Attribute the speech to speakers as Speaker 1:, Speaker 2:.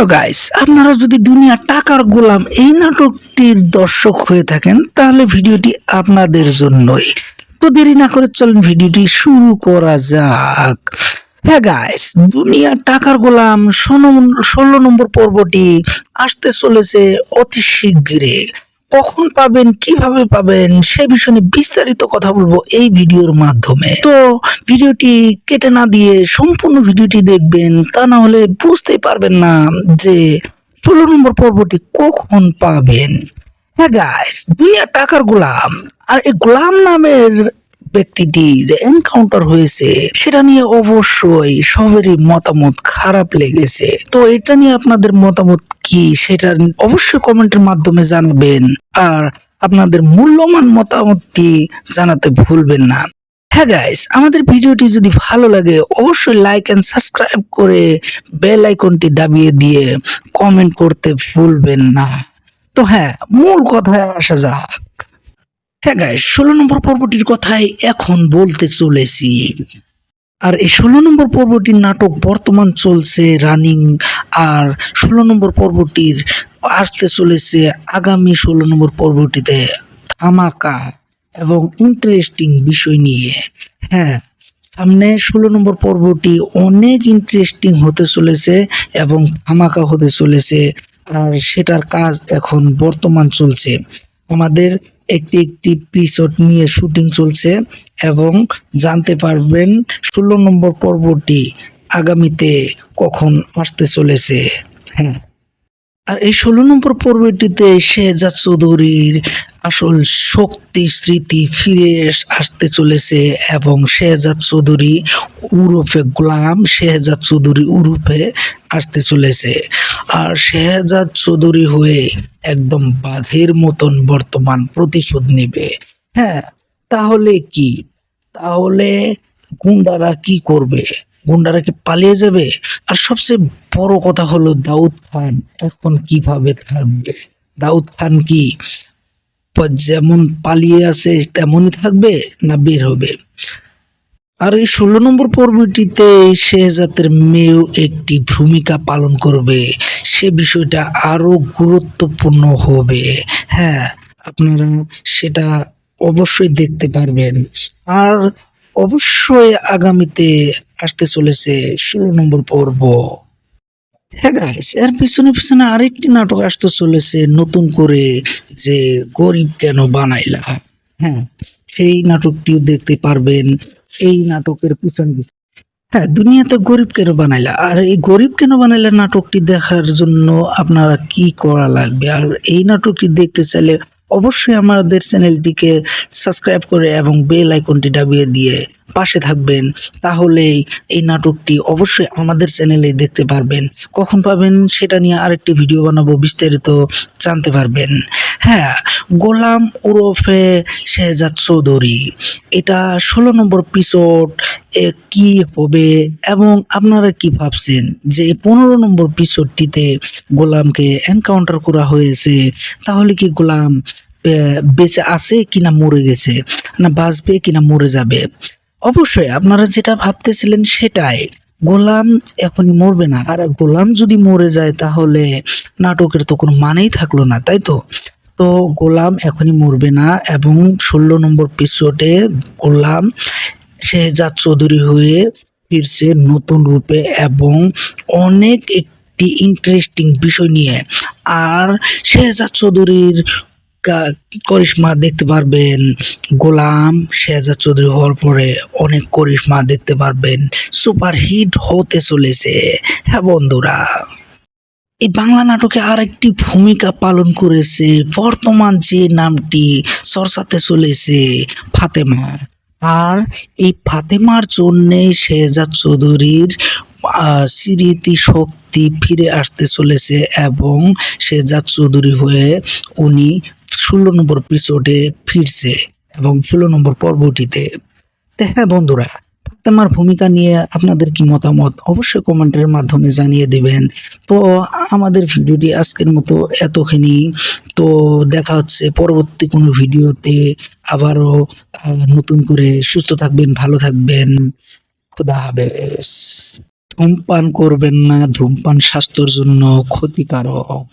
Speaker 1: Hello guys, আপনারা যদি দুনিয়া টাকার গোলাম এই নাটকটির দর্শক হয়ে থাকেন তাহলে ভিডিওটি আপনাদের জন্যই। তো দেরি না করে চলুন ভিডিওটি শুরু করা যাক। হ্যাঁ গাইস, দুনিয়া টাকার গোলাম 16 নম্বর পর্বটি আসতে চলেছে অতি শীঘ্রই। কখন পাবেন, কিভাবে পাবেন সে বিষয়ে নিয়ে বিস্তারিত কথা বলবো এই ভিডিওর মাধ্যমে। তো ভিডিওটি কেটে না দিয়ে সম্পূর্ণ ভিডিওটি দেখবেন, তা না হলে বুঝতেই পারবেন না যে 16 নম্বর পর্বটি কখন পাবেন। হ্যাঁ গাইস, দুনিয়া টাকার গোলাম আর এই গোলাম নামের ব্যক্তিটি যে এনকাউন্টার হয়েছে সেটা নিয়ে অবশ্যই সবারই মতামত খারাপ লেগেছে। তো এটা নিয়ে আপনাদের মতামত কি সেটা অবশ্যই কমেন্টের মাধ্যমে জানাবেন, আর আপনাদের মূল্যবান মতামতটি জানাতে ভুলবেন না। হ্যাঁ গাইস, আমাদের ভিডিওটি যদি ভালো লাগে অবশ্যই লাইক এন্ড সাবস্ক্রাইব করে বেল আইকনটি দাবিয়ে দিয়ে কমেন্ট করতে ভুলবেন না। তো হ্যাঁ, মূল কথায় আসা যাক। হ্যাঁ গাইস, 16 নম্বর পর্বটির কথাই এখন বলতে চলেছি। আর এই 16 নম্বর পর্বটির নাটক বর্তমান চলছে রানিং, আর 16 নম্বর পর্বটির আসতে চলেছে আগামী 16 নম্বর পর্বটিতে ধামাকা এবং ইন্টারেস্টিং বিষয় নিয়ে। হ্যাঁ, সামনে 16 নম্বর পর্বটি অনেক ইন্টারেস্টিং হতে চলেছে এবং ধামাকা হতে চলেছে, আর সেটার কাজ এখন বর্তমান চলছে। আমাদের একটি এপিসোড নিয়ে শুটিং চলছে এবং জানতে পারবেন 16 নম্বর পর্বটি আগামীতে কখন আসতে চলেছে। হ্যাঁ, আর এই 16 নম্বর পর্বটিতে শেহজাদ চৌধুরীর আসল শক্তি স্মৃতি ফিরে আসতে চলেছে এবং শেহজাদ চৌধুরী উরফে গোলাম শেহজাদ চৌধুরী উরফে আসতে চলেছে। আর শেহজাদ চৌধুরী হয়ে একদম বাঘের মতন বর্তমান প্রতিশোধ নেবে। হ্যাঁ, তাহলে কি, তাহলে গুন্ডারা কি করবে? গুন্ডারা কি পালিয়ে যাবে? আর সবচেয়ে বড় কথা হলো দাউদ খান এখন কিভাবে থাকবে? দাউদ খান কি যেমন পালিয়ে আছে তেমনই থাকবে না বের হবে? আর এই 16 নম্বর পর্বটিতে শেহজাদের মেয়েও একটি ভূমিকা পালন করবে, সে বিষয়টা আরো গুরুত্বপূর্ণ হবে। হ্যাঁ, আপনারা সেটা অবশ্যই দেখতে পারবেন। আর অবশ্যই আগামীতে আসতে চলেছে 16 নম্বর পর্ব। হ্যাঁ গাইস, এর পিছনে পিছনে আরেকটি নাটক আসতে চলেছে নতুন করে, যে গরিব কেন বানাইলা। হ্যাঁ, সেই নাটকটিও দেখতে পারবেন। এই নাটকের পিছনে হ্যাঁ, দুনিয়াতে গরিব কেন বানাইলা, আর এই গরিব কেন বানাইলা নাটকটি দেখার জন্য আপনারা কি করা লাগবে, আর এই নাটকটি দেখতে চাইলে অবশ্যই আমাদের চ্যানেলটিকে সাবস্ক্রাইব করে এবং বেল আইকনটি দাবিয়ে দিয়ে পাশে থাকবেন। তাহলেই এই নাটকটি অবশ্যই আমাদের চ্যানেলে দেখতে পারবেন। কখন পাবেন সেটা নিয়ে আরেকটি ভিডিও বানাবো, বিস্তারিত জানতে পারবেন। হ্যাঁ, গোলাম ওরফে শেহজাদ চৌধুরী, এটা 16 নম্বর এপিসোড কি হবে এবং আপনারা কি ভাবছেন যে 15 নম্বর এপিসোডটিতে গোলামকে এনকাউন্টার করা হয়েছে, তাহলে কি গোলাম বেঁচে আছে কিনা মরে গেছে, না বাঁচবে কিনা মরে যাবে? অবশ্যই আপনারা যেটা ভাবতেছিলেন সেটাই, গোলাম এখনই মরবে না। আর গোলাম যদি মরে যায় তাহলে নাটকের তো কোনো মানেই থাকলো না, তাই তো? তো গোলাম এখনই মরবে না এবং 16 নম্বর এপিসোডে গোলাম শেহজাদ চৌধুরী হয়ে ফিরছে নতুন রূপে এবং অনেক একটি ইন্টারেস্টিং বিষয় নিয়ে। আর শেহজাদ চৌধুরীর করিশ্মা দেখতে পারবেন। গোলাম শেহজাদ চৌধুরী হওয়ার পরে অনেক করিশ্মা দেখতে পারবেন, সুপারহিট হতে চলেছে। হ্যাঁ বন্ধুরা, এই বাংলা নাটকে আরেকটি ভূমিকা পালন করেছে বর্তমান যে নামটি চর্চাতে চলেছে, ফাতেমা। আর এই ফাতেমার জন্যে শেহজাদ চৌধুরীর স্মৃতি শক্তি ফিরে আসতে চলেছে এবং শেহজাদ চৌধুরী হয়ে উনি 16 নম্বর এপিসোডে ফিরছে এবং 16 নম্বর পর্বটিতে। হ্যাঁ বন্ধুরা, ফাতেমার ভূমিকা নিয়ে আপনাদের কি মতামত অবশ্যই কমেন্টের মাধ্যমে জানিয়ে দিবেন। তো আমাদের ভিডিওটি আজকের মতো এতখানি। তো দেখা হচ্ছে পরবর্তী কোনো ভিডিওতে আবারও। নতুন করে সুস্থ থাকবেন, ভালো থাকবেন। খুদা হাফেজ। ধূমপান করবেন না, ধূমপান স্বাস্থ্যের জন্য ক্ষতিকারক।